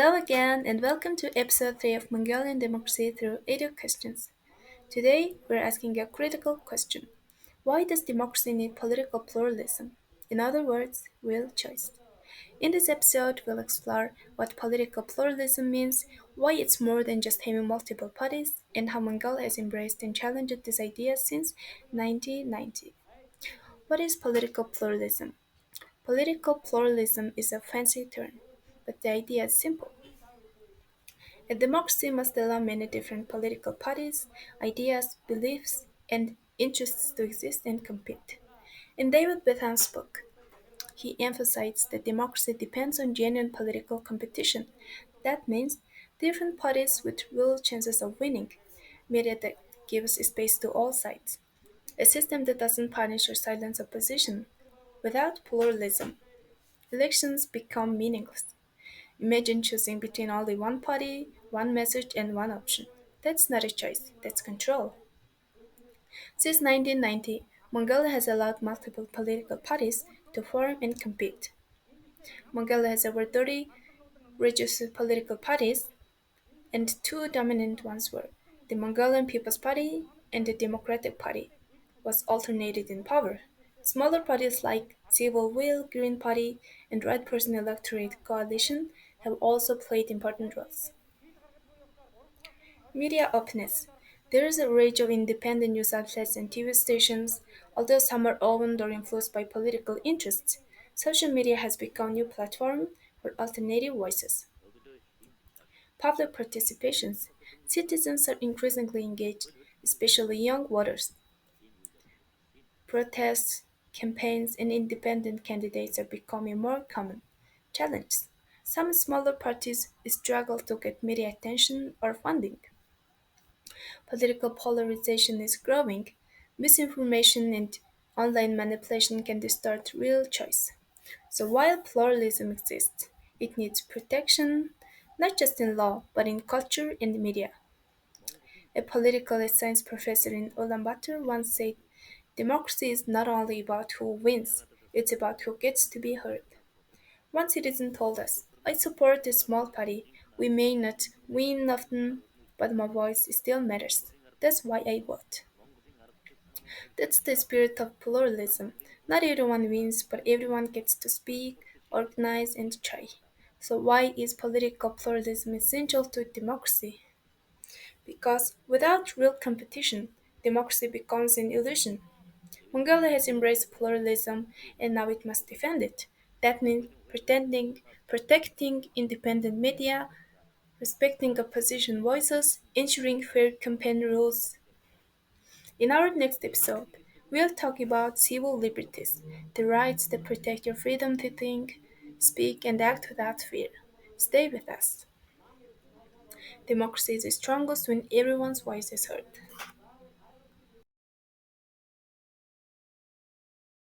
Hello again, and welcome to episode 3 of Mongolian Democracy Through 80 Questions. Today, we're asking a critical question. Why does democracy need political pluralism? In other words, real choice. In this episode, we'll explore what political pluralism means, why it's more than just having multiple parties, and how Mongolia has embraced and challenged this idea since 1990. What is political pluralism? Political pluralism is a fancy term, but the idea is simple. A democracy must allow many different political parties, ideas, beliefs, and interests to exist and compete. In David Betham's book, he emphasized that democracy depends on genuine political competition. That means different parties with real chances of winning, media that gives space to all sides, a system that doesn't punish or silence opposition. Without pluralism, elections become meaningless. Imagine choosing between only one party, one message, and one option. That's not a choice, that's control. Since 1990, Mongolia has allowed multiple political parties to form and compete. Mongolia has over 30 registered political parties, and two dominant ones were the Mongolian People's Party and the Democratic Party, was alternated in power. Smaller parties like Civil Will, Green Party, and Right Person Electorate Coalition have also played important roles. Media openness. There is a range of independent news outlets and TV stations, although some are owned or influenced by political interests. Social media has become a new platform for alternative voices. Public participations. Citizens are increasingly engaged, especially young voters. Protests, campaigns, and independent candidates are becoming more common. Challenges. Some smaller parties struggle to get media attention or funding. Political polarization is growing. Misinformation and online manipulation can distort real choice. So while pluralism exists, it needs protection, not just in law, but in culture and media. A political science professor in Ulaanbaatar once said, democracy is not only about who wins, it's about who gets to be heard. One citizen told us, I support a small party. We may not win often, but my voice still matters. That's why I vote. That's the spirit of pluralism. Not everyone wins, but everyone gets to speak, organize, and try. So, why is political pluralism essential to democracy? Because without real competition, democracy becomes an illusion. Mongolia has embraced pluralism and now it must defend it. That means protecting independent media, respecting opposition voices, ensuring fair campaign rules. In our next episode, we'll talk about civil liberties, the rights that protect your freedom to think, speak, and act without fear. Stay with us. Democracy is strongest when everyone's voice is heard.